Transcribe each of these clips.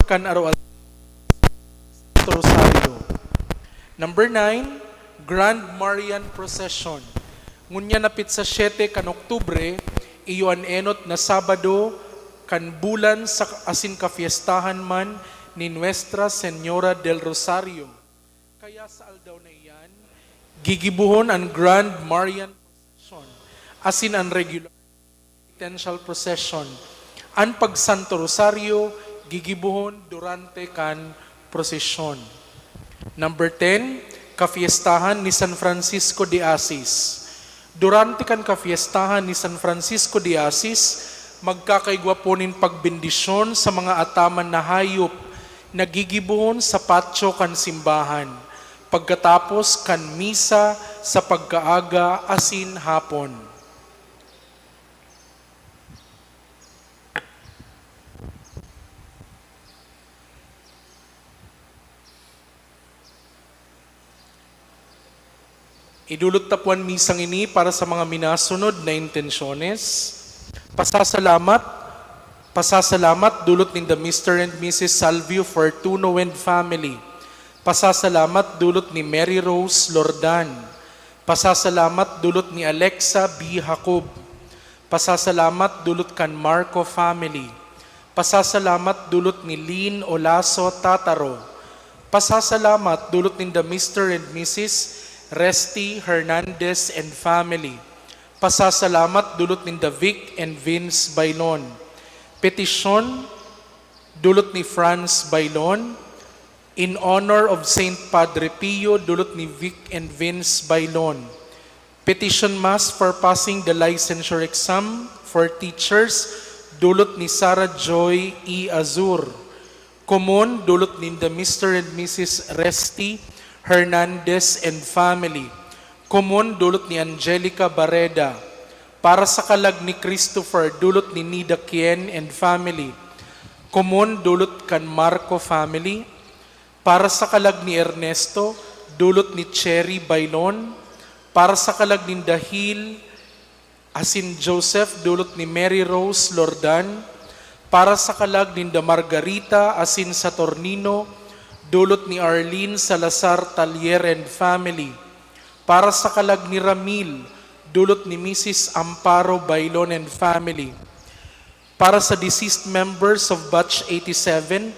kan araw Rosario. Number 9, Grand Marian Procession. Ngunya napit sa 7 kan Oktubre, iyon enot na Sabado kan bulan sa asin ka fiestahan man ni Nuestra Señora del Rosario. Kaya sa aldaw na iyan, gigibuhon ang Grand Marian Procession asin ang regular penitential procession. Ang pag Santo Rosario gigibuhon durante kan prosesyon. Number 10, kafiestahan ni San Francisco de Assis. Durante kan kafiestahan ni San Francisco de Assis, magkakaigwaponin pagbendisyon sa mga ataman na hayop na gigibuhon sa patio kan simbahan. Pagkatapos kan misa sa pagkaaga asin hapon. Idulot tapuan misang ini para sa mga minasunod na intensyones. Pasasalamat dulot ni the Mr. and Mrs. Salvio Fortuno and family. Pasasalamat dulot ni Mary Rose Lordan. Pasasalamat dulot ni Alexa B. Jacob. Pasasalamat dulot kan Marco family. Pasasalamat dulot ni Lynn Olaso Tataro. Pasasalamat dulot ni the Mr. and Mrs. Resty Hernandez and family. Pasasalamat dulot ni Vic and Vince Bailon. Petisyon dulot ni Franz Bailon. In honor of Saint Padre Pio dulot ni Vic and Vince Bailon. Petition mass for passing the licensure exam for teachers dulot ni Sarah Joy E. Azur. Common dulot ni Mr. and Mrs. Resty Hernandez and family. Common dulot ni Angelica Barreda. Para sa kalag ni Christopher dulot ni Nida Kien and family. Common dulot kan Marco family. Para sa kalag ni Ernesto dulot ni Cherry Bailon. Para sa kalag ni Dahil asin Joseph dulot ni Mary Rose Lordan. Para sa kalag ni Margarita asin Saturnino dulot ni Arlene Salazar Talier and family. Para sa kalag ni Ramil, dulot ni Mrs. Amparo Bailon and family. Para sa deceased members of Batch 87,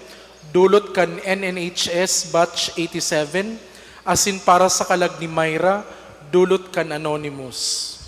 dulot kan NNHS Batch 87, asin para sa kalag ni Myra, dulot kan Anonymous.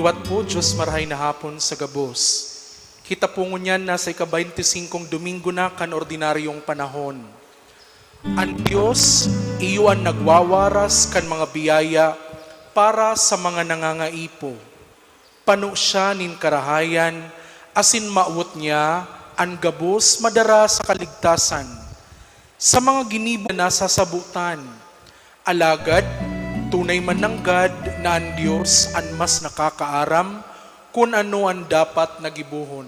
Liwat po, Diyos marahay na hapon sa gabos. Kita po ngunyan na sa ika-25 Domingo na kan ordinaryong panahon. Ang Diyos, iyo ang nagwawaras kan mga biyaya para sa mga nangangaipo. Pano siya nin karahayan, asin maawot niya, ang gabos madara sa kaligtasan. Sa mga ginibo na sasabutan, alagad, tunay man ng God na ang Diyos ang mas nakakaaram kung ano ang dapat nagibuhon.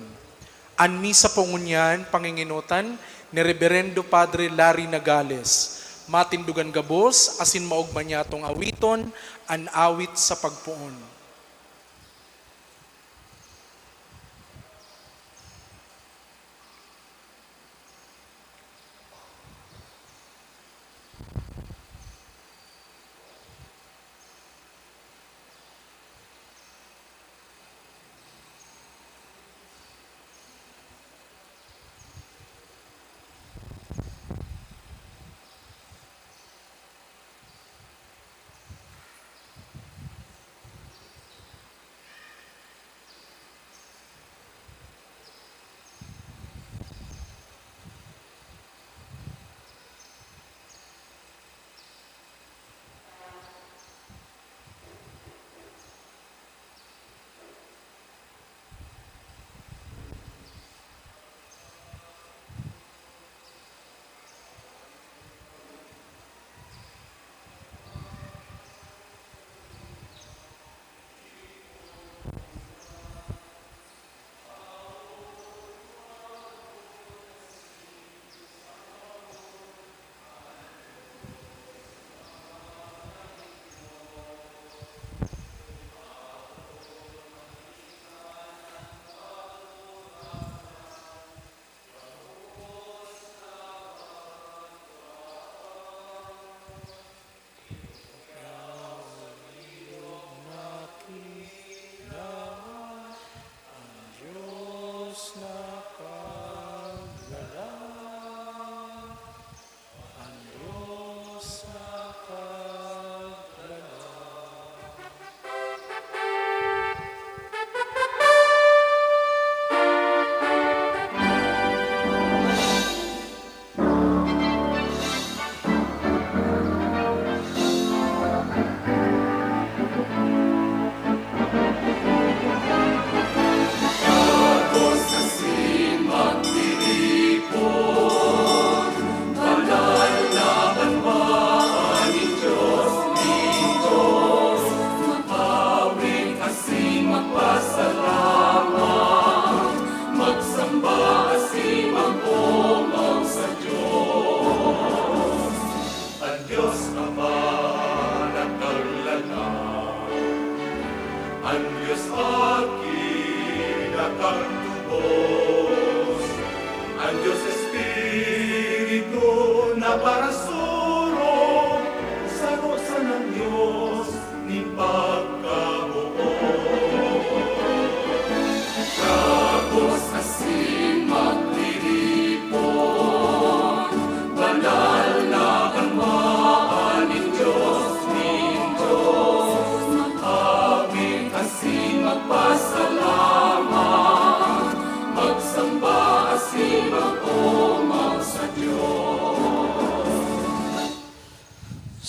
Ang misa po ngunyan, panginginutan, ni Reverendo Padre Larry Nagales. Matindugan gabos, asin maugma niya tong awiton, an awit sa pagpuon.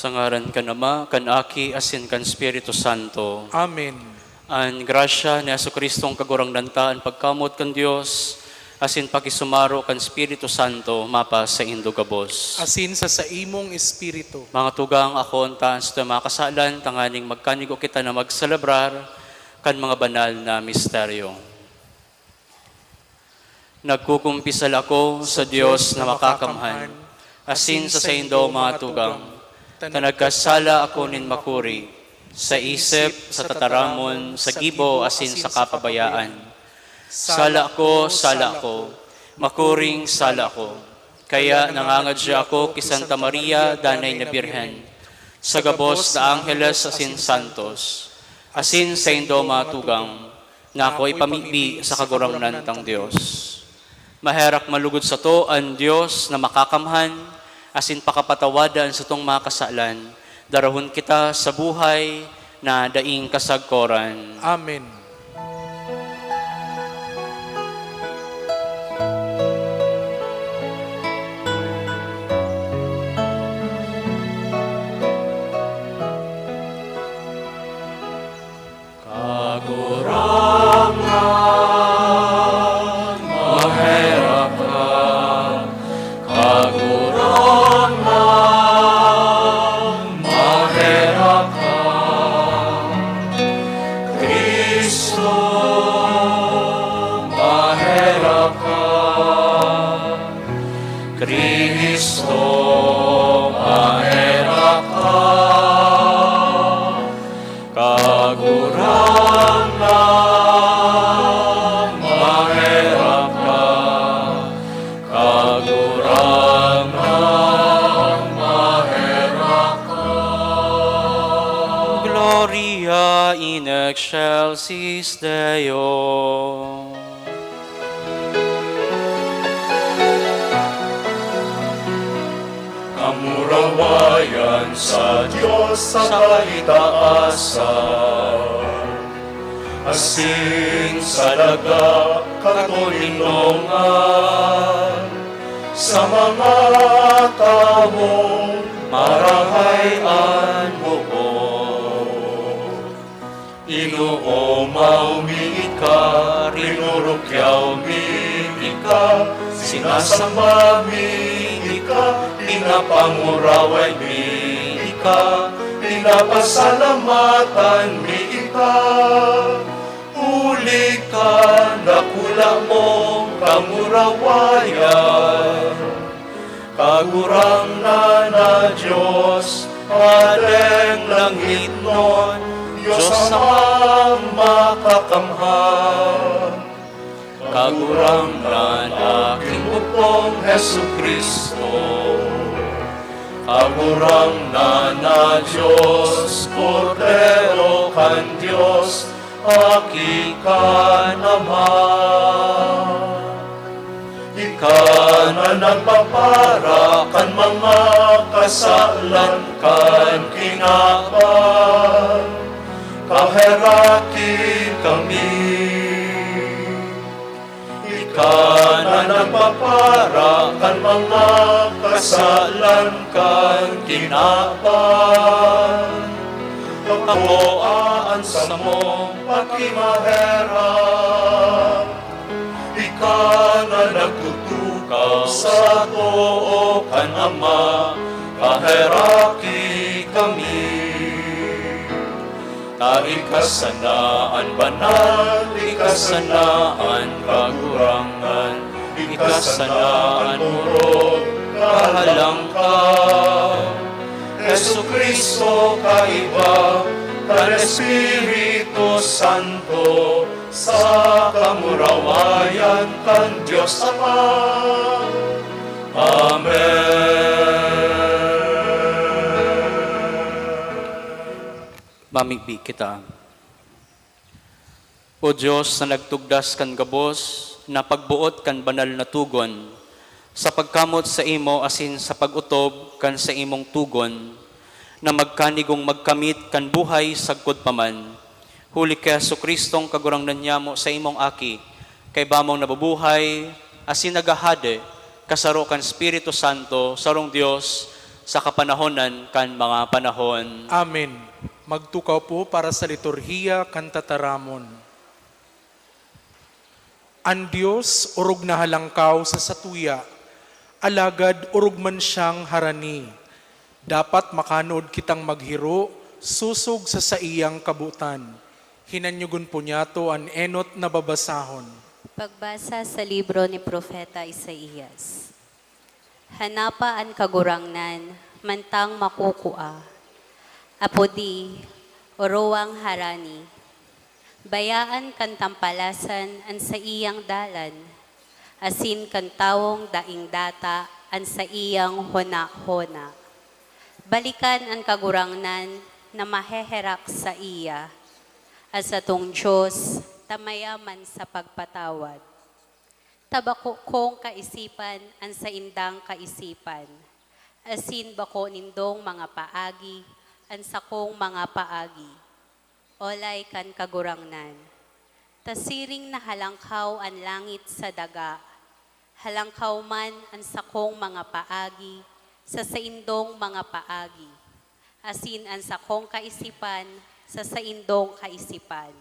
Sa ngaran kan Ama, kan Aki, asin kan Espiritu Santo. Amen. An grasya ni Jesucristong kagurang dantaan pagkamot kan Dios, asin pakisumaro kan Espiritu Santo mapa sa indugabos. Asin sa imong espiritu. Mga tugang ako taan sa mga kasalan, tanganing magkanigo kita na magselebrar kan mga banal na misteryo. Nagkukumpisal ako sa Dios na makakamhan, asin sa indo mga tugang, tanagkasala ako nin makuri, sa isip, sa tataramon, sa gibo, asin sa kapabayaan. Sala ko, makuring sala ko. Kaya nangangadya ako kay Santa Maria, Danay na Birhen, sa gabos na Angeles asin Santos, asin sa indo mga tugang, na ako ipamibi sa kagurangnan tang Diyos. Maherak malugod sa to ang Diyos na makakamhan, asin pakapatawadan sa tong mga kasalan, darahon kita sa buhay, na daing kasagkoran. Amen. Gloria in excelsis Deo. Kamurawayan sa Diyos sa kaitaasan, asin sa daga katulungan, sa mga taong marahayan mo. Inuumaw mi ika, rinurukyaw mi ika, sinasamba mi ika, pinapanguraway mi ika, pinapasalamatan mi ika. Huli ka, nakula mo, kamurawayan, kagurang na Diyos, Padeng langit nun, Diyos amang makakamhan, kagurang na aking upong Hesu Kristo, kagurang na Diyos, Kordero kan Diyos, aki ka naman. Ika na nagpapara kan mga kasalan kan kinaban, kaheraki kami. Ika na nagpapara kan mga kasalan kan kinaban, kapuaan sa mong pakimaherap. Ika na nagtutukaw sa too kan Ama, kaheraki kami. Ikasanaan banal, ikasanaan kagurangan, ikasanaan puro kahalangkan. Hesu Kristo kaiba, kan Espiritu Santo, sa kamurawayan kan Diyos Ama. Mamigbi kita. O Diyos na nagtugdas kan gabos, na pagbuot kan banal na tugon, sa pagkamot sa imo asin sa pagutob kan sa imong tugon, na magkanigong magkamit kan buhay sagkod paman. Huli kay Hesu Kristong kagurangnan nyamo sa imong aki, kay bamong nabubuhay, asin nagahade, kasaro kan Espiritu Santo, sarong Dios, sa kapanahonan kan mga panahon. Amen. Magtukaw po para sa liturhiya kan tataramon. Ang Diyos urog na halangkaw sa satuya, alagad urog man siyang harani. Dapat makanood kitang maghiro, susog sa saiyang kabutan. Hinanyugon po niya to ang enot na babasahon. Pagbasa sa libro ni Propeta Isaías. Hanapa ang kagurangnan, mantang makukua. Apodi, orowang harani. Bayaan kan tampalasan an sa iyang dalan. Asin kan tawong daing data an sa iyang hona-hona. Balikan ang kagurangnan na maheherak sa iya. At sa tong Diyos, tamayaman sa pagpatawad. Tabako kong kaisipan an sa indang kaisipan. Asin bako nindong mga paagi, an sa kong mga paagi. olay kan kagurangnan. Tasiring na halangkaw ang langit sa daga, halangkaw man ang sakong mga paagi, sa saindong mga paagi, asin ang sakong kaisipan, sa saindong kaisipan.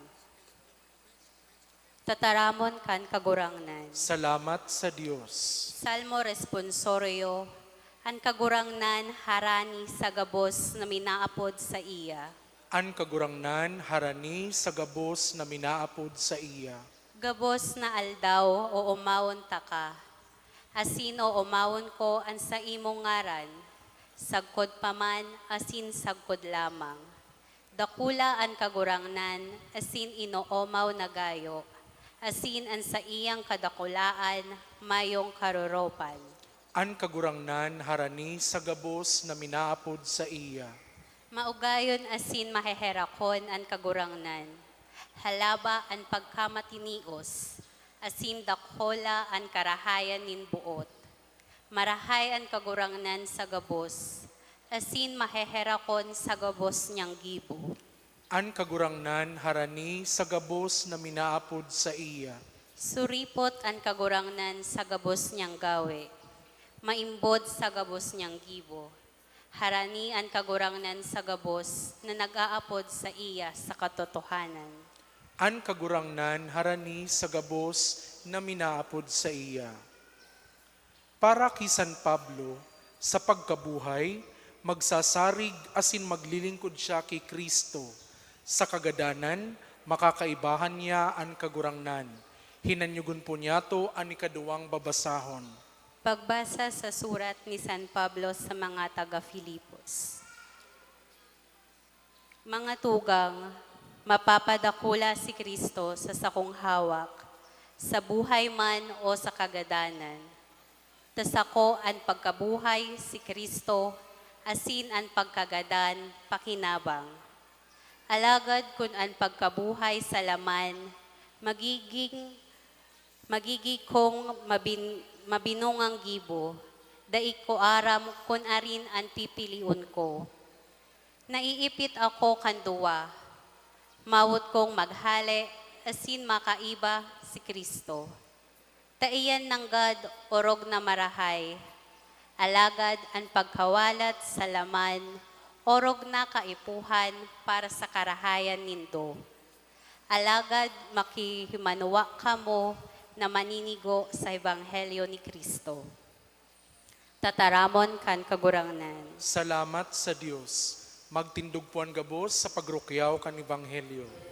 Tataramon kan kagurangnan. Salamat sa Diyos. Salmo responsorio, ang kagurangnan harani sa gabos na minaapod sa iya. An kagurangnan harani sa gabos na minaapod sa iya. Gabos na aldaw o umawon taka, asin o umawon ko ang sa imong ngaran, sagkod paman asin sagkod lamang. Dakula ang kagurangnan, asin inoomaw na gayo, asin ang sa iyang kadakulaan, mayong karoropan. An kagurangnan harani sa gabos na minaapod sa iya. Maugayon asin maheherakon ang kagurangnan, halaba ang pagkamatinios, asin dakhola ang karahayan nin buot. Marahay ang kagurangnan sa gabos, asin maheherakon sa gabos niyang gibo. An kagurangnan harani sa gabos na minaapod sa iya. Suripot ang kagurangnan sa gabos niyang gawe, maimbod sa gabos niyang gibo. Harani ang kagurangnan sa gabos na nag-aapod sa iya sa katotohanan. An kagurangnan harani sa gabos na minaapod sa iya. Para kay San Pablo, sa pagkabuhay, magsasarig asin maglilingkod siya kay Kristo. Sa kagadanan, makakaibahan niya ang kagurangnan. Hinanyugon po niya to ang ikaduwang babasahon. Pagbasa sa surat ni San Pablo sa mga taga-Filipos. Mga tugang, mapapadakula si Kristo sa sakong hawak, sa buhay man o sa kagadanan. Tasako ang pagkabuhay si Kristo, asin ang pagkagadan, pakinabang. Alagad kun ang pagkabuhay sa laman, magigikong mabinungang gibo, daig ko aram kun arin ang pipiliun ko. Naiipit ako kanduwa, mawot kong maghale, asin makaiba si Kristo. Taiyan ng God orog na marahay, alagad ang pagkawalat sa laman, orog na kaipuhan para sa karahayan nindo. Alagad makihimanuwa ka mo na maninigo sa Ebanghelyo ni Kristo. Tataramon kan kagurangnan. Salamat sa Diyos. Magtindog po ang gabos sa pagrukyaw kan Ebanghelyo.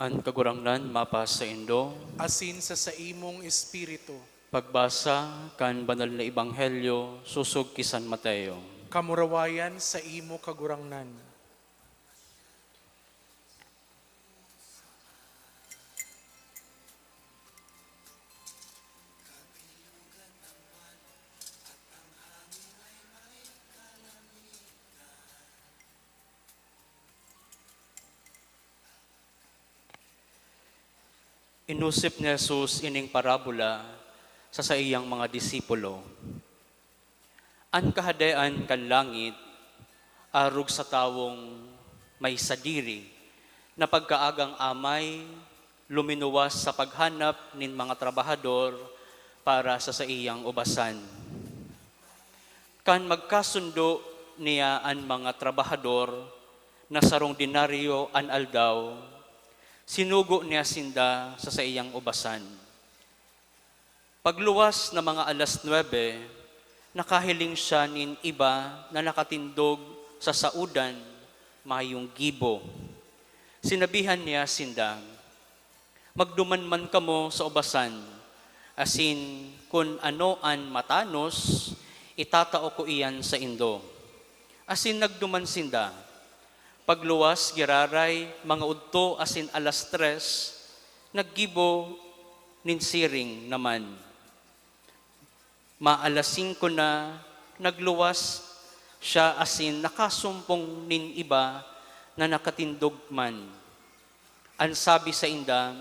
Ang kagurangnan mapas sa Indo, Asin sa imong espiritu. pagbasa kan banal na Ebanghelyo, susog ki San Mateo. Kamurawayan sa imo kagurangnan. Inusip ni Jesus ining parabola sa iyang mga disipulo. An kahadayan kan langit, arog sa tawong may sadiri, na pagkaagang amay, luminuwas sa paghanap nin mga trabahador para sa iyang ubasan. Kan magkasundo niya ang mga trabahador na sarong dinaryo an aldaw, sinugo niya sinda sa iyang ubasan. Pagluwas na mga alas 9, nakahiling siya nin iba na nakatindog sa saudan, mayong gibo. Sinabihan niya sinda, magduman man kamo sa ubasan, asin kun ano an matanos, itatao ko iyan sa indo. Asin nagduman sinda, pagluwas giraray, mga udto asin alas 3, naggibo nin siring naman. Maalas 5 na, nagluwas siya asin nakasumpong nin iba na nakatindog man. Ang sabi sa inda,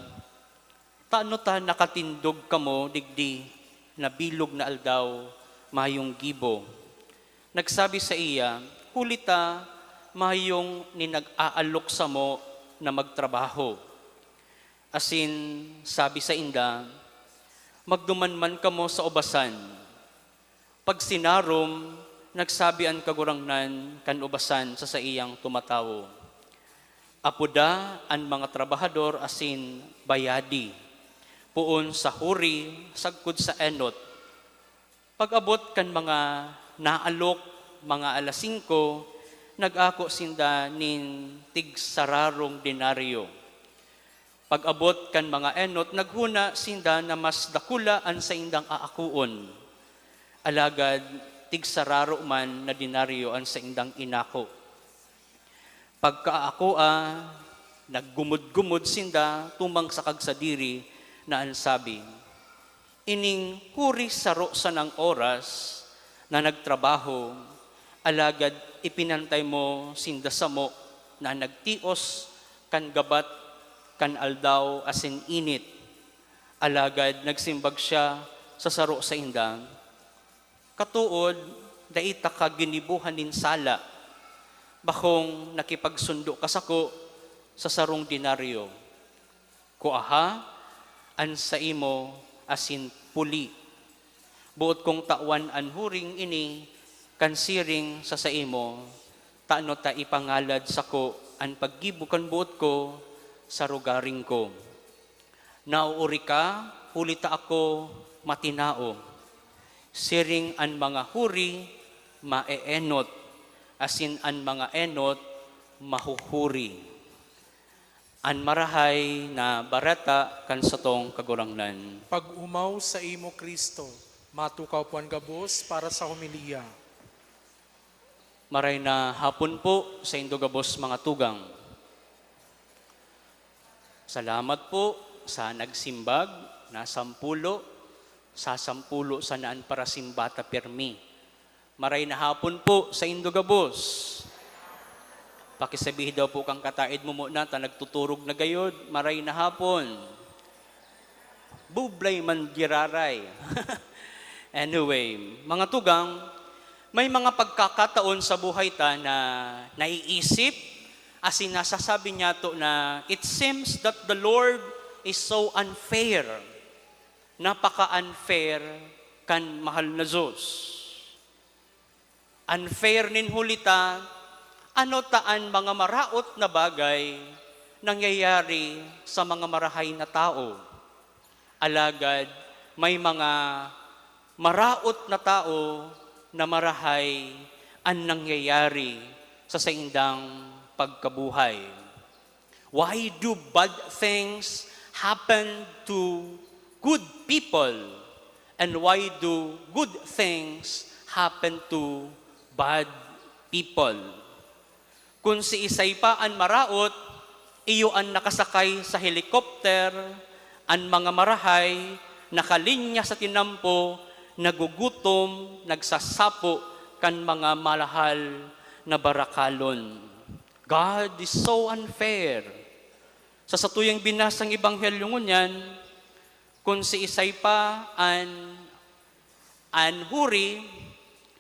taano ta nakatindog kamo digdi na bilog na aldaw mayong gibo. Nagsabi sa iya, huli ta mayong ninag-aalok sa mo na magtrabaho. Asin sabi sa inda, magduman man kamo sa ubasan. Pag sinarom, nagsabi ang kagurangnan kan ubasan sa iyang tumatawo. Apuda ang mga trabahador asin bayadi, puon sa huri, sagkod sa enot. Pag-abot kan mga naalok, mga alas 5, nag-ako sinda nin tigsararong denaryo. Pag-abot kan mga enot, naghuna sinda na mas dakula ang sa indang aakuon. Alagad, tigsararo man na denaryo ang sa indang inako. Pagkaakoa, naggumod-gumod sinda tumang sa kagsadiri na ansabi, ining huri saro sa ng oras na nagtrabaho, alagad ipinantay mo sinda sa mo na nagtios kan gabat kan aldaw asin init, alagad nagsimbag siya sa saro sa inda. Katuod, daita ka ginibuhan nin sala, bakong nakipagsundo ka sako sa sarong denaryo. Kuaha, an sa imo asin puli. Buot kong tawan an huring ini, kansiring sa imo, taano ta ipangalad sako an paggibukan buot ko sa rugaring ko. Nauuri ka, hulita ako matinao. Siring an mga huri, maeenot, asin an mga enot, mahuhuri. An marahay na barata kan satong kagurangnan. Pag umaw sa imo Kristo, matukaw puan gabos para sa homilya. Maray na hapon po sa Indogabos mga tugang. Salamat po sa nagsimbag na 10, sa 10 sa naan para simbata permi. Maray na hapon po sa Indogabos. Pakisabihin daw po kang kataid mo muna, ta nagtuturog na gayod, maray na hapon. Bublay man giraray. Anyway, mga tugang, may mga pagkakataon sa buhay ta na naiisip, asin nasasabi niya to na, it seems that the Lord is so unfair. Napaka-unfair kan mahal na Diyos. Unfair nin hulita, ano taan mga maraot na bagay nangyayari sa mga marahay na tao. Alagad, may mga maraot na tao na marahay ang nangyayari sa saindang pagkabuhay. Why do bad things happen to good people? And why do good things happen to bad people? Kung si isay pa ang maraot, iyo ang nakasakay sa helikopter, ang mga marahay, nakalinya sa tinampo, nagugutom, nagsasapo, kan mga malahal na barakalon. God is so unfair. Sa satuyang binasang ebanghelyo ngunyan, kung si isay pa an huri,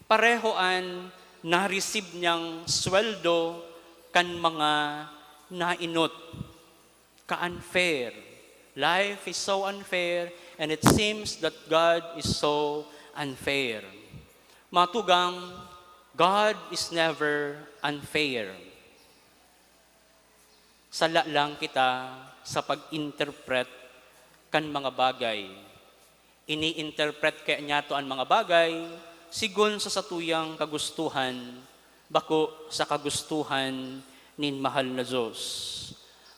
pareho an na-receive niyang sweldo kan mga nainot. Ka-unfair. Life is so unfair and it seems that God is so unfair. Matugang, God is never unfair. Sala lang kita sa pag-interpret kan mga bagay. Ini-interpret kaya niya to ang mga bagay sigon sa satuyang kagustuhan, bako sa kagustuhan nin mahal na Diyos.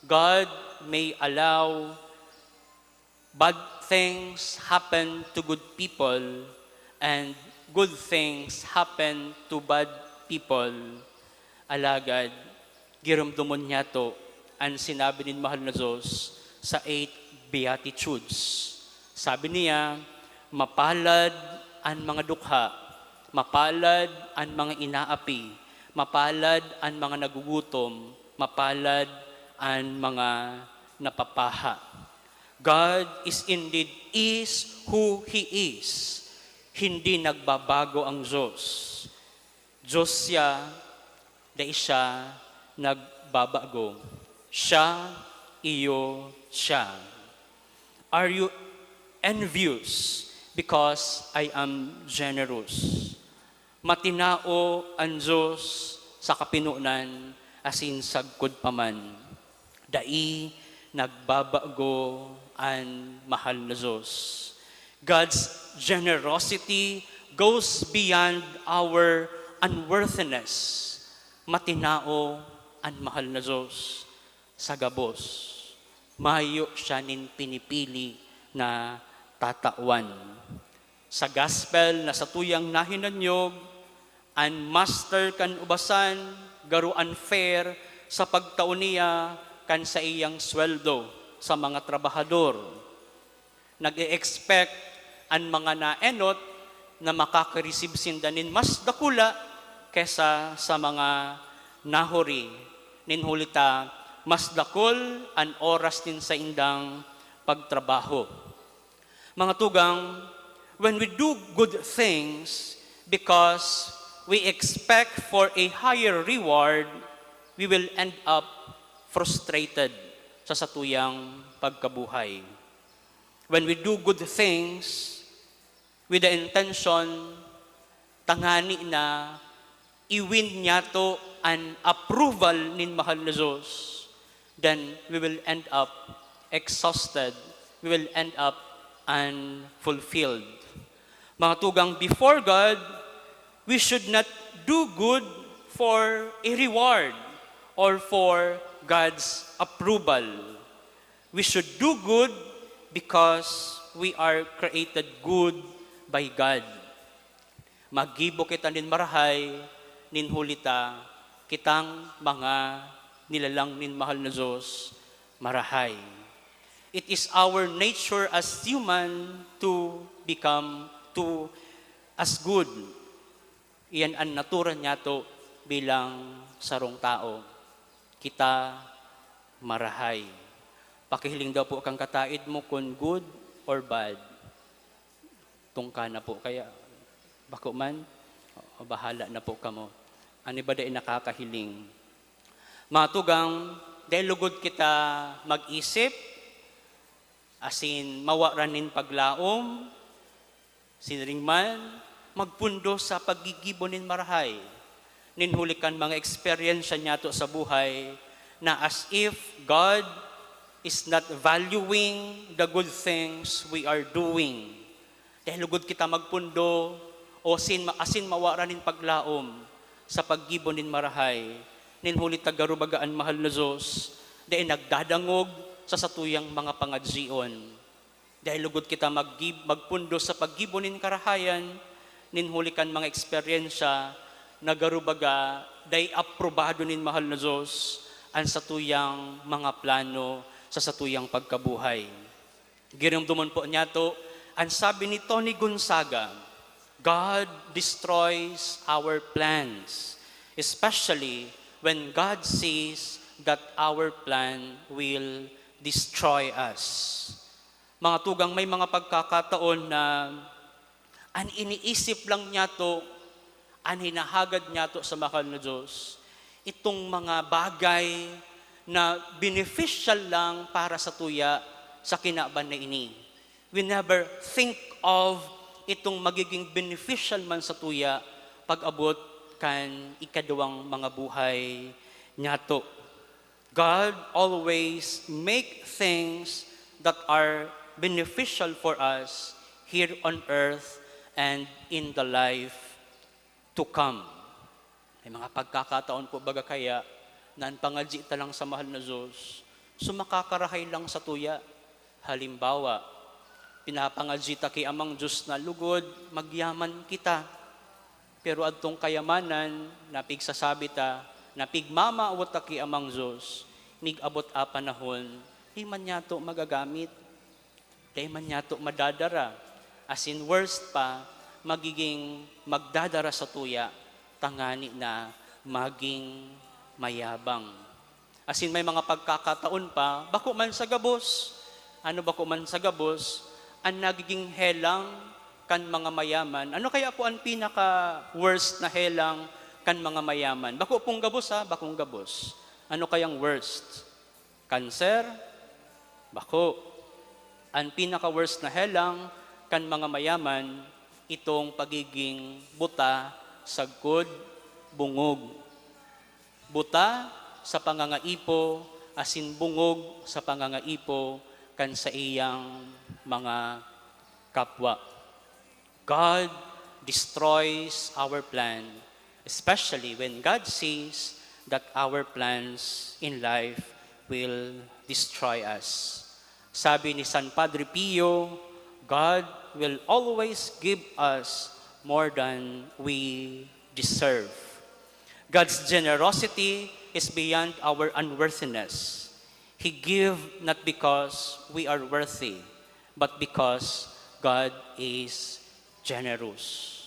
God may allow bad things happen to good people and good things happen to bad people. Alagad, giramdumon niya to ang sinabi nin mahal na Diyos sa 8 Beatitudes. Sabi niya, mapalad ang mga dukha, mapalad ang mga inaapi, mapalad ang mga nagugutom, mapalad ang mga napapaha. God is indeed is who He is. Hindi nagbabago ang Diyos. Diyos siya, dahil siya nagbabago. Siya, iyo, siya. Are you envious because I am generous? Matinao ang Diyos sa kapinunan asin sagkod paman. Dai nagbabago ang mahal na Diyos. God's generosity goes beyond our unworthiness. Matinao ang mahal na Diyos sa gabos. Mayo siya nin pinipili na tatawan. Sa gospel na sa tuyang nahinanyog, ang master kan ubasan, garo unfair sa pagtaon niya kan sa iyang sweldo sa mga trabahador. Nag-e-expect ang mga naenot na makaka-receive sindanin mas dakula kesa sa mga nahuri. Ninhulita, mas dakol ang oras din sa indang pagtrabaho. Mga tugang, when we do good things because we expect for a higher reward, we will end up frustrated sa satuyang pagkabuhay. When we do good things with the intention, tangani na i-win niya to an approval nin mahal na Diyos, then we will end up exhausted. We will end up unfulfilled. Mga tugang, before God, we should not do good for a reward or for God's approval. We should do good because we are created good by God. Magibo kita nin marahay, nin hulita, kitang mga nilalang nin mahal na Diyos, marahay. It is our nature as human to become as good. Iyan ang natura niya to bilang sarong tao. Kita marahay. Pakihiling daw po kang kataid mo kung good or bad. Tungka na po kaya. Bako man, o bahala na po kamo. Ano ba dahil nakakahiling? Mga tugang, dahil lugod kita mag-isip, asin mawaranin paglaom, sinring man, magpundo sa paggigibonin marahay. Ninhulikan mga experience niya to sa buhay na as if God is not valuing the good things we are doing. Dahil lugod kita magpundo o asin mawaranin paglaom sa paggibonin marahay. Ninhulit tagarubagaan mahal na Diyos, dahil nagdadangog sa satuyang mga pangadzion. Dahil lugod kita magpundo sa paggibonin karahayan, ninhulikan mga eksperyensya, nagarubaga, dahil aprobado nin mahal na Diyos, ang satuyang mga plano sa satuyang pagkabuhay. Giramduman po niya to, ang sabi ni Tony Gonzaga, God destroys our plans, especially when God sees that our plan will destroy us. Mga tugang, may mga pagkakataon na ang iniisip lang niya to, ang hinahagad niya to sa mahal na Diyos, itong mga bagay na beneficial lang para sa tuya sa kinaban na ini. We never think of itong magiging beneficial man sa tuya pag-abot kan ikaduwang mga buhay niya to. God always make things that are beneficial for us here on earth and in the life to come. May mga pagkakataon po baga kaya na ang pangadji ta lang sa mahal na Diyos, sumakakarahay lang sa tuya. Halimbawa, pinapangadji ta kay amang Diyos na lugod, magyaman kita. Pero adtong kayamanan, napigsasabi ta, napigmamaawat ta kay amang Diyos, mig-abot a panahon, di man niya to magagamit, di man niya to madadara. As in worst pa, magiging magdadara sa tuya, tangani na maging mayabang. As in may mga pagkakataon pa, bako man sa gabos. Ano bako man sa gabos? Ang nagiging helang kan mga mayaman. Ano kaya po ang pinaka-worst na helang kan mga mayaman? Bako pong gabos ha, bakong gabos. Ano kayang worst? Cancer? Bako. Ang pinaka-worst na helang kan mga mayaman, itong pagiging buta, sagkod, bungog. Buta sa pangangaipo, asin bungog sa pangangaipo kan sa iyang mga kapwa. God destroys our plan, especially when God sees that our plans in life will destroy us. Sabi ni San Padre Pio, God will always give us more than we deserve. God's generosity is beyond our unworthiness. He give not because we are worthy, but because God is generous.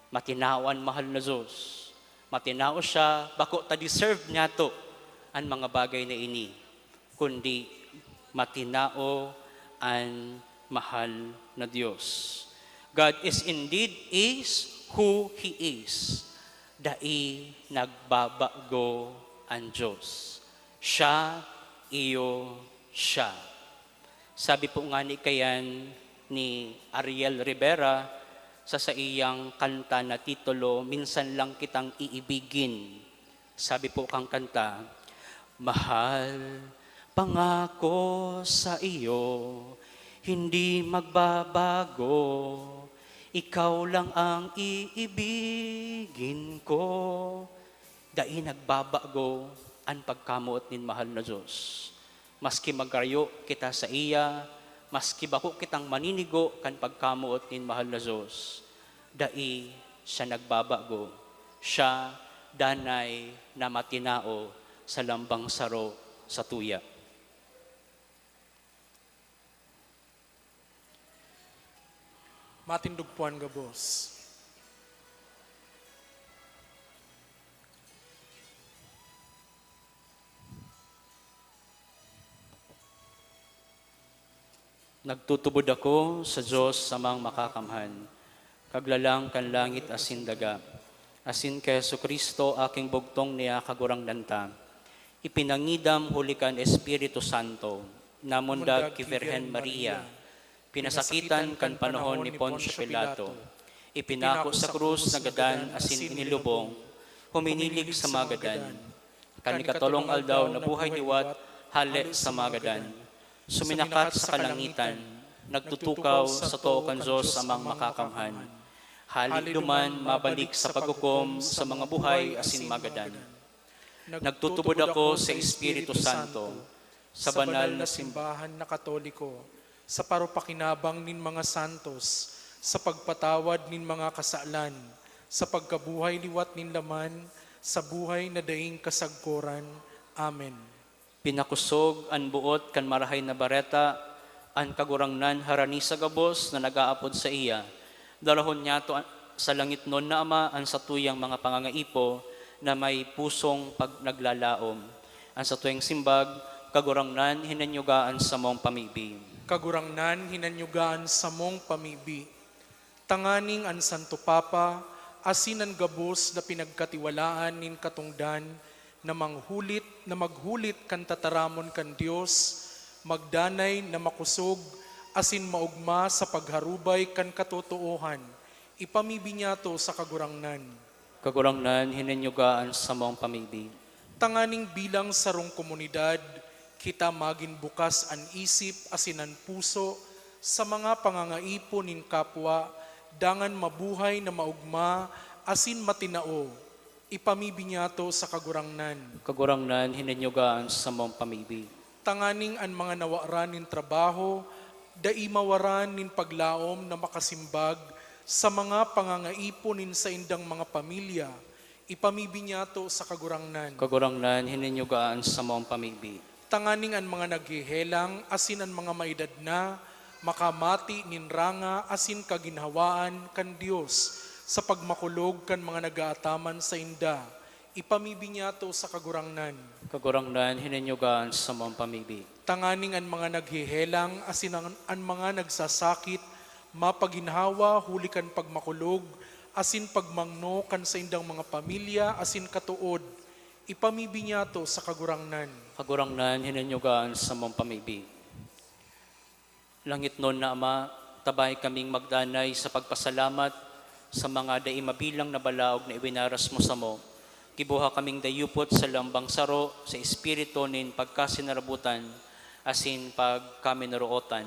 Matinawan mahal na Diyos. Matinao siya, bako ta deserve niya to ang mga bagay na ini, kundi matinao ang mahal na Diyos. God is indeed is who He is. Dai nagbabago ang Diyos. Siya, iyo, siya. Sabi po nga ni kayan ni Ariel Rivera sa iyang kanta na titulo, Minsan Lang Kitang Iibigin. Sabi po kang kanta, Mahal, pangako sa iyo, hindi magbabago, ikaw lang ang iibigin ko. Dai nagbabago ang pagkamuot nin mahal na Diyos. Maski magkaryo kita sa iya, maski bako kitang maninigo kan pagkamuot nin mahal na Diyos, dai siya nagbabago. Siya danay na matinao sa lambang saro sa tuya. Matindugpuan ga boss. Nagtutubod ako sa Diyos samang makakamhan, kaglalang kan langit asin daga, asin kay Jesucristo aking bugtong niya kagurang danta, ipinangidam hulikan Espiritu Santo, namundag ki Virgen Maria, pinasakitan kan panahon ni Poncio Pilato, ipinako sa krus na gadan asin inilubong, huminilig sa magadan, kanikatulong aldaw na buhay liwat, hale sa magadan, suminakat sa kalangitan, nagtutukaw sa tuokan Diyos amang makakamhan, halik duman mabalik sa paghukom sa mga buhay asin magadan. Nagtutubod ako sa Espiritu Santo, sa banal na simbahan na Katoliko, sa parupakinabang nin mga santos, sa pagpatawad nin mga kasalan, sa pagkabuhay liwat nin laman, sa buhay na daing kasagkoran. Amen. Pinakusog an buot kan marahay na bareta, an kagurangnan harani sa gabos na nagaapod sa iya. Dalahon niya to sa langit nun na Ama ang satuyang mga pangangaipo na may pusong pag naglalaom. Ang satuyang simbag, kagurangnan hinanyugaan sa mong pamibi. Kagurangnan hinanyugaan sa mong pamibi. Tanganing an Santo Papa, asin ang gabos na pinagkatiwalaan nin katungdan, na maghulit kan tataramon kan Dios, magdanay na makusog, asin maugma sa pagharubay kan katotoohan, ipamibinyato sa kagurangnan. Kagurangnan, hininyugaan sa mong pamigbi. Tanganing bilang sarong komunidad, kita magin bukas an isip asin an puso sa mga pangangaipon nin kapwa, dangan mabuhay na maugma asin matinao, ipamibinyato sa kagurangnan. Kagurangnan, hininyugaan sa mong pamigbi. Tanganing an mga nawaran nin trabaho, daimawaran nin paglaom na makasimbag sa mga pangangaipon nin sa indang mga pamilya, ipamibinyato sa kagurangnan. Kagurangnan, hininyugaan sa mong pamigbi. Tanganing an mga naghihelang, asin an mga maedad na, makamati nin ranga, asin kaginhawaan kan Dios, sa pagmakulog kan mga nagaataman sa inda, ipamibinyato sa kagurangnan. Kagurangnan, hininyugaan sa mong pamigbi. Tanganing an mga naghihelang, asin an mga nagsasakit, mapaginhawa, hulikan pagmakulog, asin pagmangno kan sa indang mga pamilya, asin katuod, ipamibinyato sa kagurangnan. Kagurangnan, hininyugaan sa mong pamigbi. Langit nun na Ama, tabay kaming magdanay sa pagpasalamat sa mga daimabilang na balaog na iwinaras mo sa mo. Gibuha kaming dayupot sa lambang saro, sa espiritu nin pagkasinarabutan, asin pag kami narootan.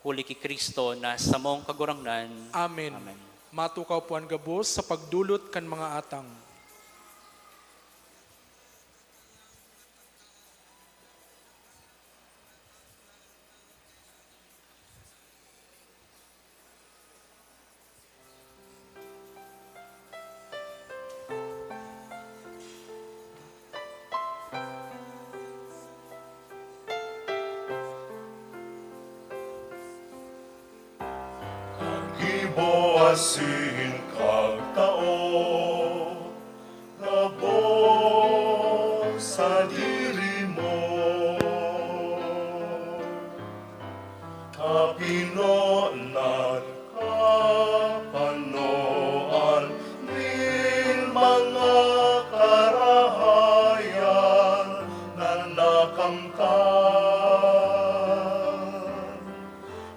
Huli ki Kristo na sa mong kagurangnan. Amen. Amen. Matukaw po ang gabos sa pagdulot kan mga atang. Asin kagtao, gabo sa diri mo. Kapinonan, kapanoan, din mga karahayan na nakamtan.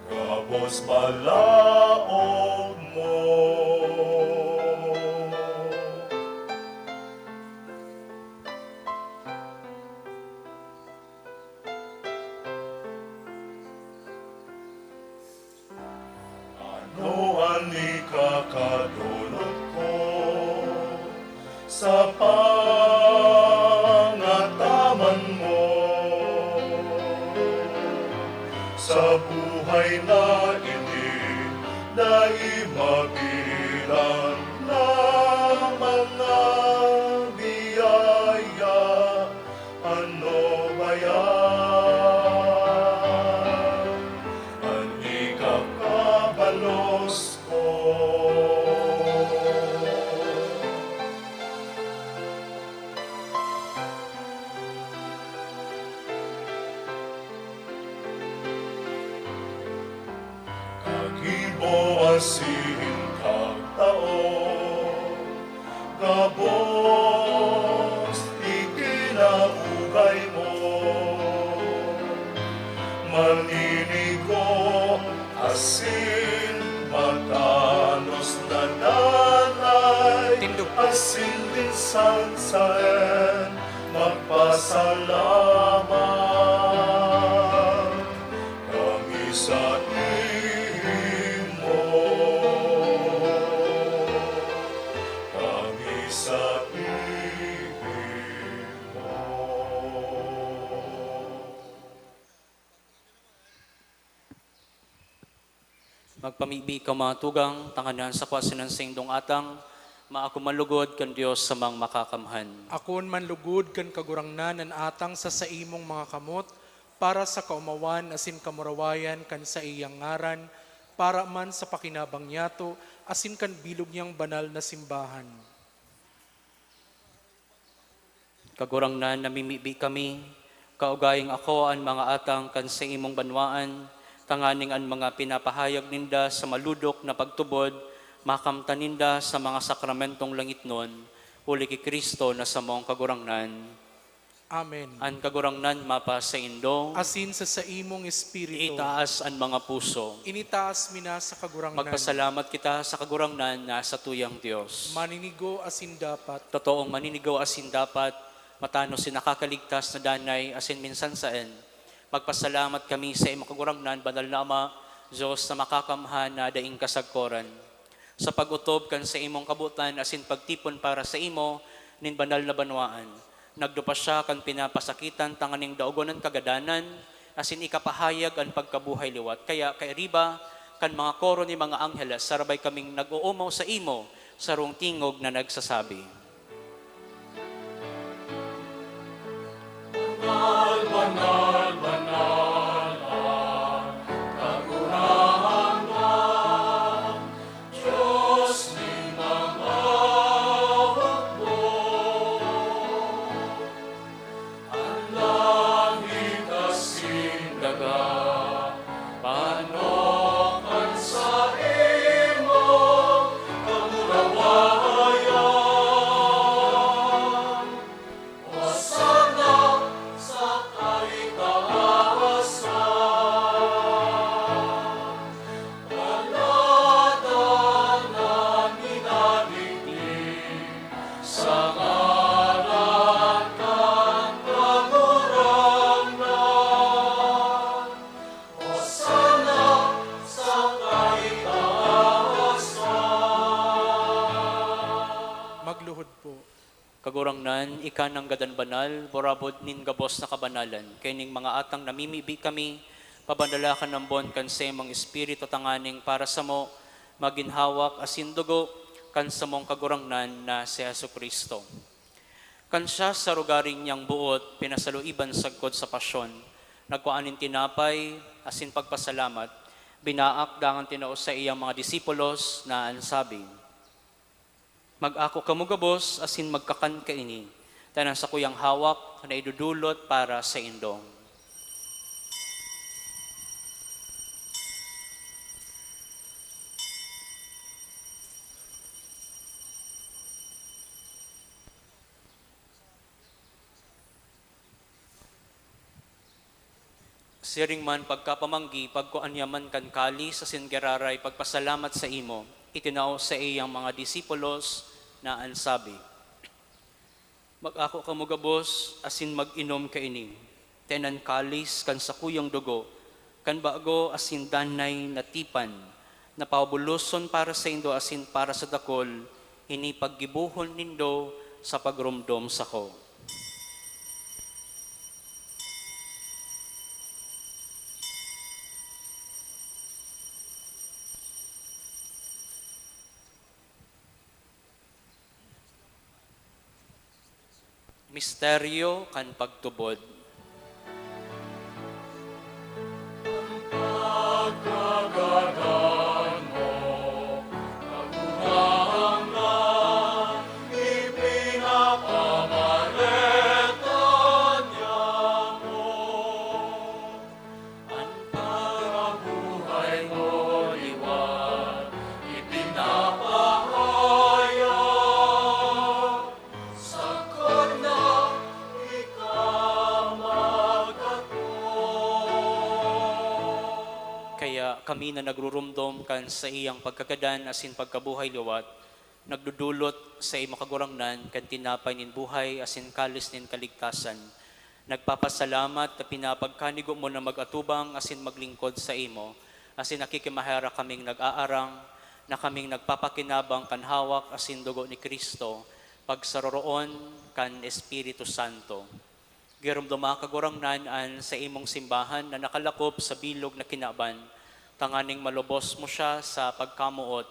Gabos balaog mo. Ano ang ikakadulot ko sa pangataman mo? Sa buhay na naimabilang na mga biyaya, ano ba yan? Ang ikakabalos ko. Asin kagtao, gabos ikinaugay mo. Maninigo, asin matanos na nanay, asin din sansain, magpasalamat kami sa Magpamibi ka mga tugang, tanganan sa kwasinan sa indong atang, maako malugod kan Dios sa mang makakamhan. Akon manlugod kan kagurangnan an atang sa saimong mga kamot, para sa kaumawan asin kamurawayan kan sa iyang ngaran, para man sa pakinabang niyato, asin kan bilog niyang banal na simbahan. Kagurangnan namimibi kami, kaugaying ako ang mga atang kan sa imong banwaan, tanganing ang mga pinapahayag ninda sa maludok na pagtubod, makamtaninda sa mga sakramentong langit nun, uli ki Kristo na sa mong kagurangnan. Amen. An kagurangnan mapa sa indo, Asin sa imong espiritu, itaas an mga puso. initaas mina sa kagurangnan. Magpasalamat kita sa kagurangnan na sa tuyang Diyos. Maninigo asin dapat, Totoong maninigaw asin dapat, matano si nakakaligtas na danay asin minsan saan. Magpasalamat kami sa imong kagurangnan, banal na Ama, Diyos na makakamhan na daing kasagkoran. Sa pagutob kan sa imong kabutan asin pagtipon para sa imo, nin banal na banwaan. Nagdupa siya kan pinapasakitan tanganing daogonan kagadanan, asin ikapahayag ang pagkabuhay liwat. Kaya kay riba, kan mga koro ni mga angheles, sarabay kaming nag-uumaw sa imo, sarong tingog na nagsasabi. Banal, banal, banal, kagurahan, Diyos ni mga hukbo. Ang langit asin daga, panokan sa imo, kamurawayan. Hosana sa kaitaasan, palada na minanigdig, sa ngalan kang kagurangnan. Hosana sa kaitaasan. magluhod po. Kagurangnan, ika ng gadan banal, borabod nin gabos na kabanalan. Kay ning mga atang namimibi kami, pabandalakan ng bon kan sa imong espiritu tanganing para sa mo, maginhawak asin dugo, kan sa mong kagurangnan na si Jesucristo. Kan siya sa rugaring niyang buot, pinasaluiban sagkod sa pasyon, nagkuanin tinapay, asin pagpasalamat, binaak dangan tinao sa iyang mga disipulos na ansabi, mag-ako kamugabos asin magkakan kaini, tanan sa kuyang hawak na idudulot para sa indong. Siring man pagkapamanggi, pagkuanyaman kan kali sa singeraray, pagpasalamat sa imo, itinao sa iyang mga disipulos na ansabi, mag-ako kamugabos asin mag-inom kaini, tenan kalis kan sa kuyang dugo, kan bago asin danay na tipan, na paubuluson para sa indo asin para sa dakol, ini paggibuhon nindo sa pagrumdom sa ko. Misteryo kan pagtubod. Pagkagadan mo, kagurangnan, ipinapamaletan niya mo. Ang parabuhay mo liwan, ipinapahayag, sagkod na ikaw magkatong. Kaya kami na nagrurumdom kan sa iyang pagkagadan asin pagkabuhay liwat, nagdudulot sa imo kagurangnan kan tinapay nin buhay asin kalis nin kaligtasan. Nagpapasalamat na pinapagkanigo mo na mag-atubang asin maglingkod sa imo, asin nakikimahara kaming nag-aarang, na kaming nagpapakinabang kan hawak asin dugo ni Kristo, pagsaroroon kan Espiritu Santo. Girumduma kagurangnan an sa imong simbahan na nakalakop sa bilog na kinaban, tanganing malubos mo siya sa pagkamuot,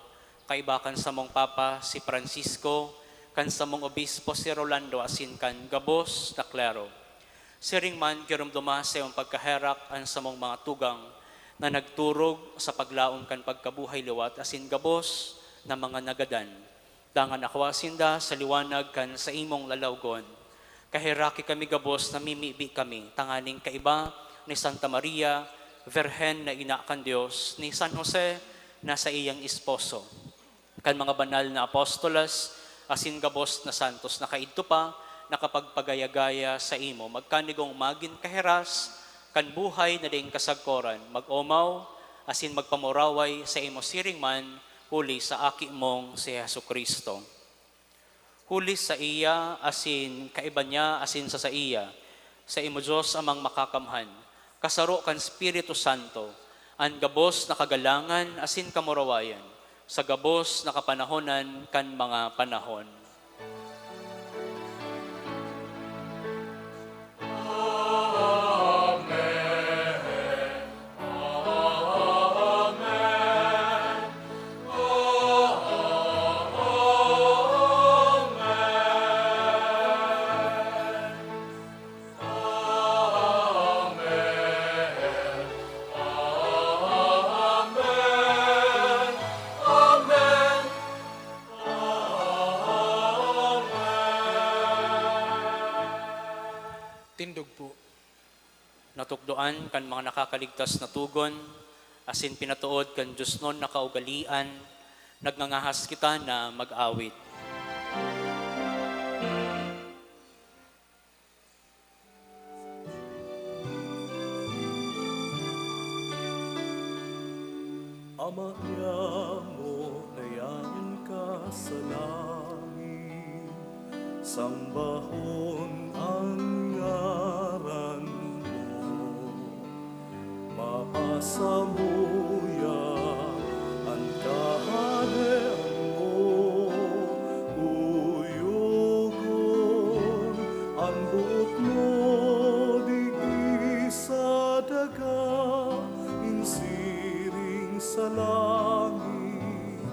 kaibakan sa mong Papa si Francisco, kan sa mong Obispo si Rolando asin kan Gabos na Klaro. Siring man girumduma sa iyong pagkaherak an sa mong mga tugang na nagturog sa paglaom kan pagkabuhay liwat asin gabos na mga nagadan. Dangan akwasinda sa liwanag kan sa imong lalawgon. Kahiraki kami gabos na mimibi kami, tanganing kaiba ni Santa Maria, Virhen na ina kan Diyos, ni San Jose na sa iyang esposo. kan mga banal na apostolas, asin gabos na santos na kaidto pa, nakapagpagaya-gaya sa imo, magkanigong magin kaheras, kan buhay na daing kasagkoran, mag-omaw, asin magpamuraway sa imo siring man, huli sa aki mong si Hesu Kristo. Huli sa iya, asin kaiba niya, asin sa iya, sa imo Diyos amang makakamhan, kasaro kan Espiritu Santo, an gabos na kagalangan, asin kamurawayan, sa gabos na kapanahonan kan mga panahon. Tindog po. Natukdoan kan mga nakakaligtas na tugon, asin pinatuod kan Diyos nun nakaugalian, nagnangahas kita na mag-awit. Ama mo, nayaman ka sa langit, sambahon ang ngaran mo, maasa mo ang kaharian mo, uyugon ang buot mo, di sa daga, insiring sa langit,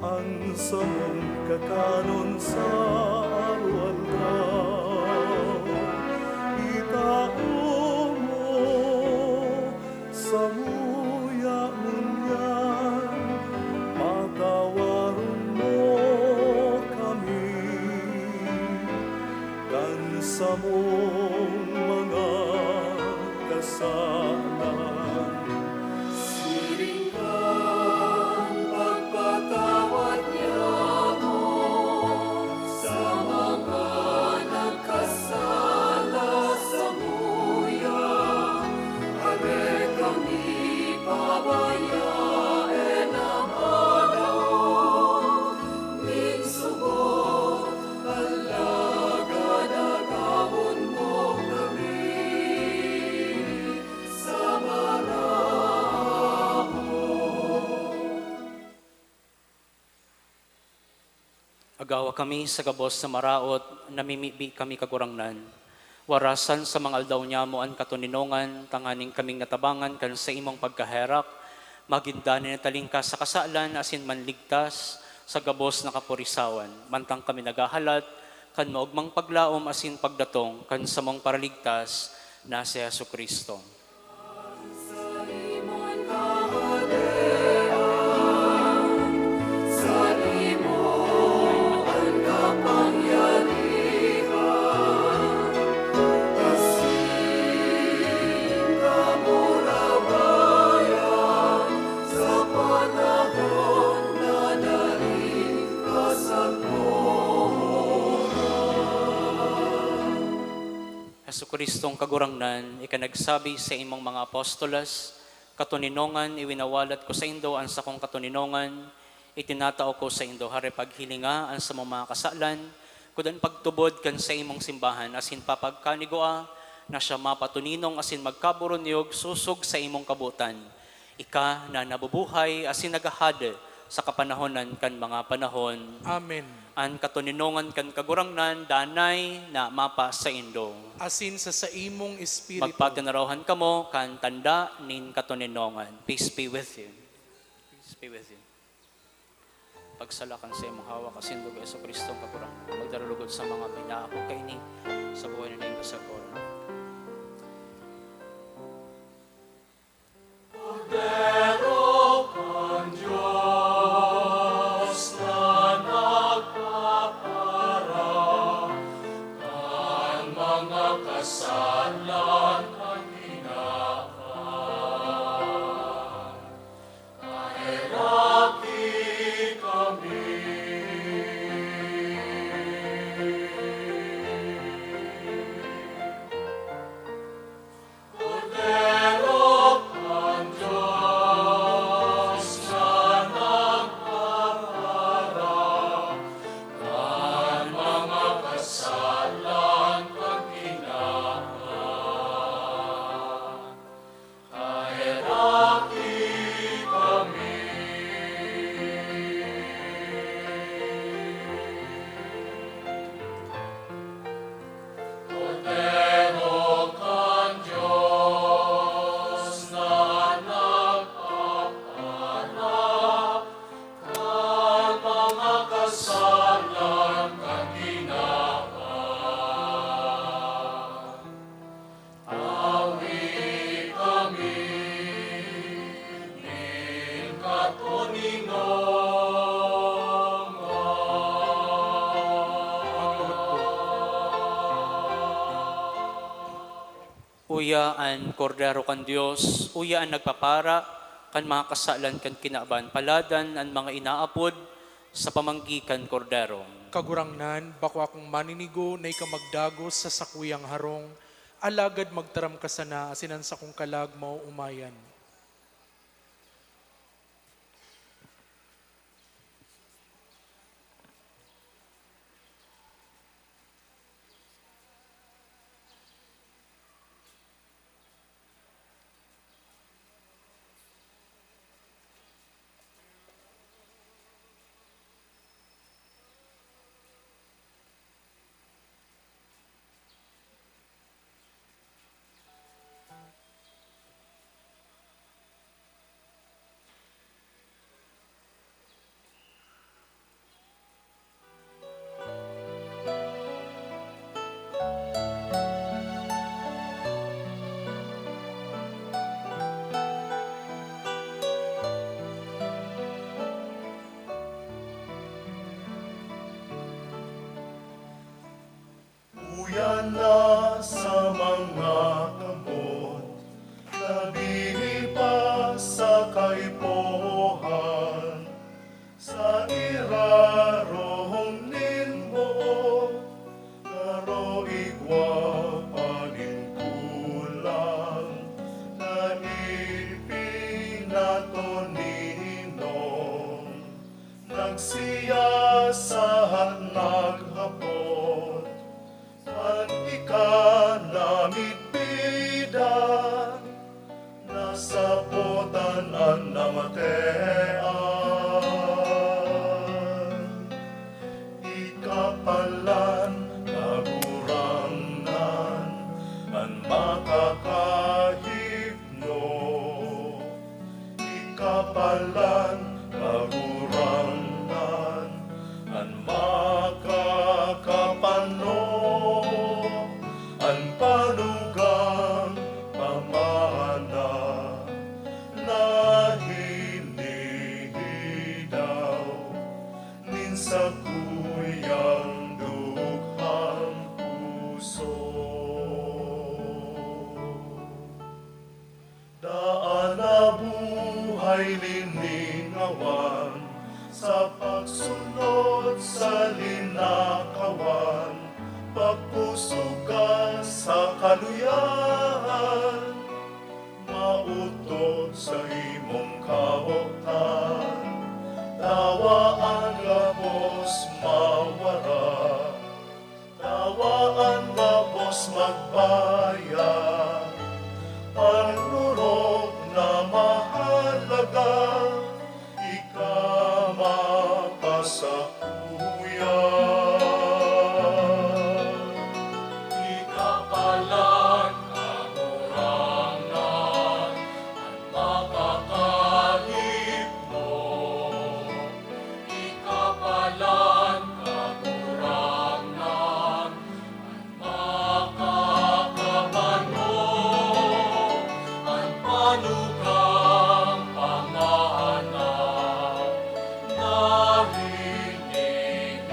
ang samong kakanon sa arwaldaw. Itao mo sa muya munyan, patawaron mo kami, kan sa mong mga kasalan. Siringkan pagpatawad niya mo sa mga nagkasala sa muya. Are kami pabayain ang panahon, minsugot alagad agawon mo kami sa Agawa kami sa gabos sa maraot, namimibi kami kagurangnan. Warasan sa mga aldaw niya mo ang katuninongan, tanganing kaming natabangan kan sa imong pagkaherak, magindanin na talingka sa kasalan, asin manligtas, sa gabos na kapurisawan. Mantang kami nagahalat, kan maugmang paglaom, asin pagdatong, kan sa mong paraligtas, na si Hesu Kristo. Hesu Kristong kagurangnan, ikanagsabi sa imong mga apostolas, katuninongan iwinawalat ko sa indo ang sa kong katuninongan, itinatao ko sa indo hari paghilinga ang sa mga kasalan, kudan pagtubod kan sa imong simbahan, asin papagkanigoa, na siya mapatuninong asin magkaburonyog, susog sa imong kabutan. Ika na nabubuhay asin nagahad sa kapanahonan kan mga panahon. Amen. An katuninongan kan kagurangnan, danay na mapa sa indo. Asin sa imong espiritu. Magpatinarawan kamo kan tanda nin katuninongan. Peace be with you. Peace be with you. Pagsalakan sa imong hawak asin dugo Hesu Kristo kagurangnan. Magdarulugod sa mga pinaako kaini sa buhay na ning kasagkoran. Pero kan Diyos na nagpapara, ang mga kasalan ang hinahan. Kahiraki kami Uyaan kordero kan Dios, uyaan nagpapara, kan mga kasalan kan kinaban, paladan ang mga inaapod sa pamanggikan kordero. Kagurangnan, bako akong maninigo na ikamagdagos sa sakuyang harong, alagad magtaram ka sana, asinan sa kong kalag mao umayan. Uyan na sa mga kamot, nabili pa sa kaipohan, sa irarong ninmo, karo igwa paningkulang, na ipinato ninong, nagsiyasahan naghapon, at ikanamit bidan, nasa potan ang namatean. Ikapalan, kagurangnan, ang makakahipno. Ikapalan, kagurangnan, ang makakapano. Ang panugang pamana na hinihidaw nin sa kuyang dughang puso. Daan na buhay liningawan sa pagsunod sa linakawan, pagpusukan sa kaluyan, mautot sa imong kaoktan, tawaan labos mawara, tawaan labos magbayad, panurog na mahalaga, ikamakasakuyang. Ikapalan, kagurangnan, ang makakahipno. Ikapalan, kagurangnan, ang makakapano. Ang panugang pamahanan, na hinihidaw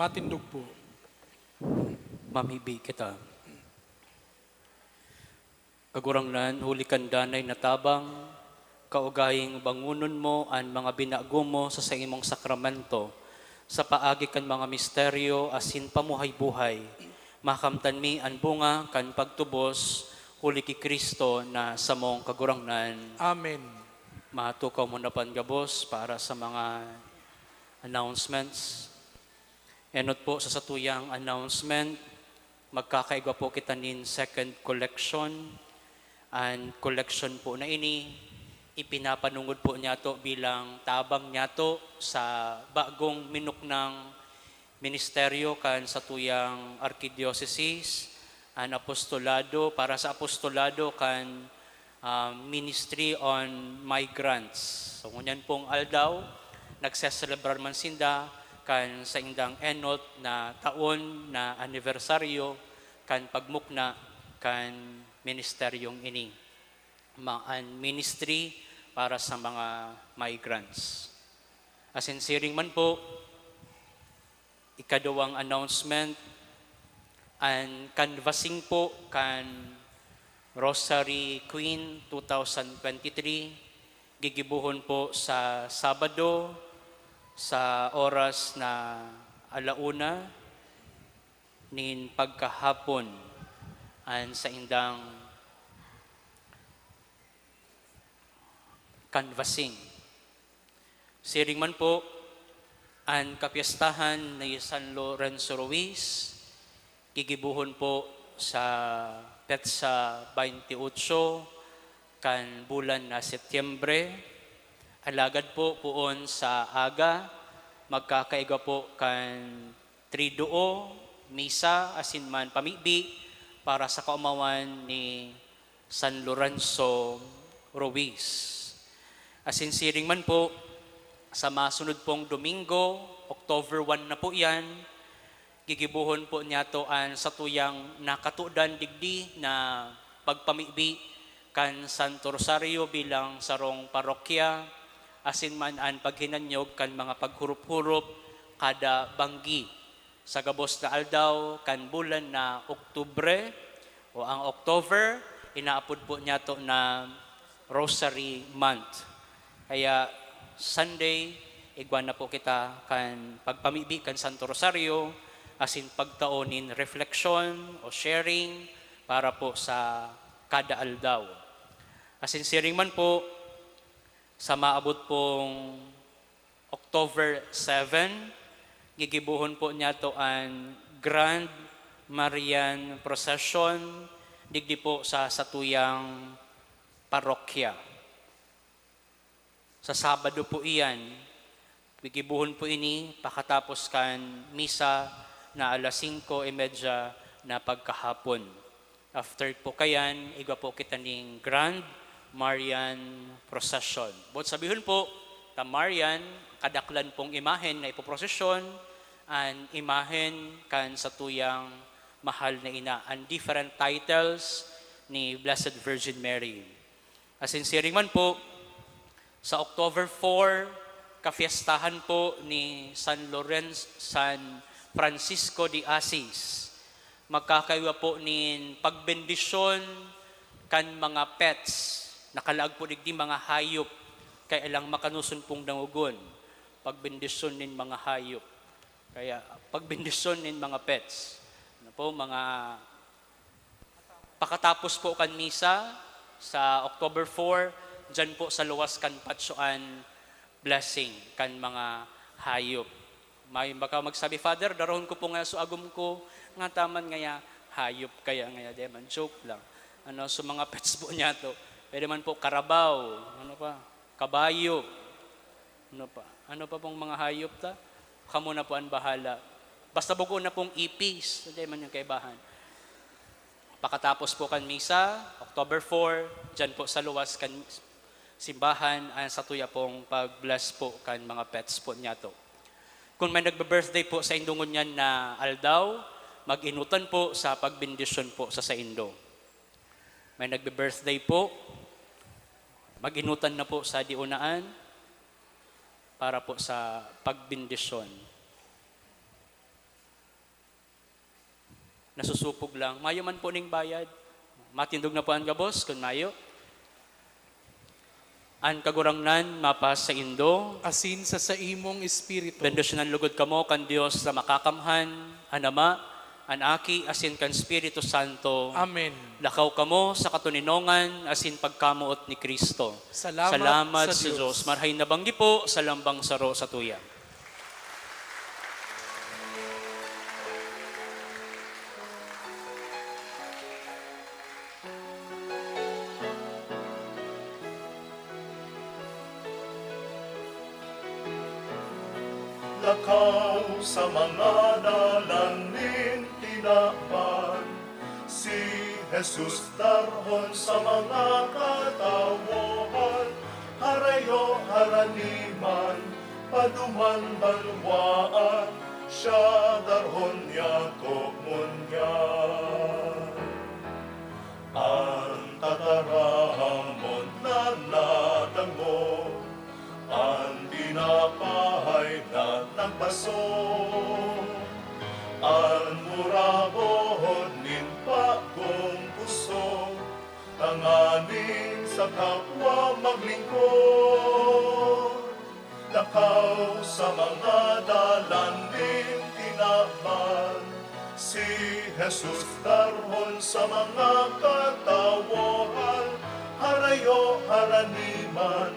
matindog po. Mamibi kita. Kagurangnan, huli kandanay na tabang, kaugaying bangunon mo ang mga binago mo sa imong sakramento, sa paagi kan mga misteryo asin pamuhay-buhay, makamtan mi ang bunga kan pagtubos, huli ki Kristo na sa mong kagurangnan. Amen. Mahatukaw mo na gabos para sa mga announcements. Enot po sa satuyang announcement, magkakaigwa po kita nin second collection. Ang collection po na ini, ipinapanungod po niya to bilang tabang niya to sa bagong minuk ng ministeryo kan sa tuyang arkidiocese, ang apostolado, para sa apostolado kan Ministry on Migrants. So ngunyan pong aldaw, nagseselebrar man sinda kan sa indang enot na taon na anibersaryo kan pagmukna kan ministeryong ini. Ang ministry para sa mga migrants. Asinsiring man po, ikadawang announcement, ang canvassing po kan Rosary Queen 2023, gigibuhon po sa Sabado sa oras na 1:00 nin pagkahapon an sa indang canvassing. Siring man po ang kapiyastahan ni San Lorenzo Ruiz, gigibuhon po sa petsa 28 kan bulan na Setyembre. Alagad po puon sa aga, magkakaiga po kan triduo, misa, asin man pamibi, para sa kaumawan ni San Lorenzo Ruiz. Asinsiring man po, sa masunod pong Domingo, October 1 na po yan, gigibuhon po niya to ang satuyang nakatudan digdi na pagpamibi kan Santo Rosario bilang sarong parokya, asin man ang paghinanyog kan mga paghurup-hurup kada banggi sa gabos na aldaw kan bulan na Oktubre o ang October, inaapod po niya to na Rosary Month. Kaya Sunday, igwan na po kita kan pagpamibi kan Santo Rosario, asin pagtaonin reflection o sharing para po sa kada aldaw. Asin siring man po, sa maabot pong October 7, gigibuhon po niya to ang Grand Marian Procession digdi po sa satuyang parokya. Sa Sabado po iyan, gigibuhon po ini pakatapos kan misa na 5:30 na pagkahapon. After po kayan, igwa po kita ning Grand Marian Procession. But sabihon po, ta Marian, kadaklan pong imahen na ipoprosesyon, ang imahen kan sa tuyang mahal na ina, ang different titles ni Blessed Virgin Mary. Asinsiring man po, sa October 4, kafiestahan po ni San Francisco de Assis. Magkakaiwa po nin pagbendisyon kan mga pets, nakalaag po digdi mga hayop, kaya ilang makanusun pong dangugon, pagbendisyon nin mga hayop. Kaya pagbendisyon nin mga pets. Ano po, mga pakatapos po kan misa sa October 4, dyan po sa luwas kan patsuan blessing kan mga hayop. May baka magsabi, Father, darohon ko po nga agum ko, nga taman ngaya hayop kaya ngaya, di man, joke lang. Ano, so mga pets po niya to. Pwede man po karabaw, ano pa, kabayo, ano pa pong mga hayop ta? Kamo na po ang bahala. Basta bugo na pong ipis, hindi man yung kaibahan. Pakatapos po kan misa, October 4, dyan po sa luwas kan simbahan, ang satuya pong pag-bless po kan mga pets po niya to. Kung may nagbe-birthday po sa indungon niyan na aldaw, mag-inutan po sa pagbindisyon po sa indo. May nagbe-birthday po, mag-inutan na po sa diunaan para po sa pagbindisyon. nasusupog lang. Mayo man po ning bayad. Matindog na po ang gabos, kung mayo. An kagurangnan, mapas sa Indo, asin sa imong espiritu. bendosyonan lugod kamo kan Dios na makakamhan, an Ama, an Aki, asin kan Espiritu Santo. Amen. Lakaw kamo sa katuninongan, asin pagkamuot ni Kristo. Salamat sa sa Diyos. Diyos. Marhay na banggi po sa lambang saro sa tuya. Lakaw sa mga dalanin tinakpan, si Jesus darhon sa mga katawohan, harayo haraniman, paduman balwaan, siya darhon yato munyan. Ang tatarahamon na nadangon, ang dinapahay na nagbaso, ang murabohon nin pagong puso, tanganin sa kapwa maglingkod. Lakaw sa mga dalanin tinakpan, si Jesus darhon sa mga katawohan, harayo haraniman,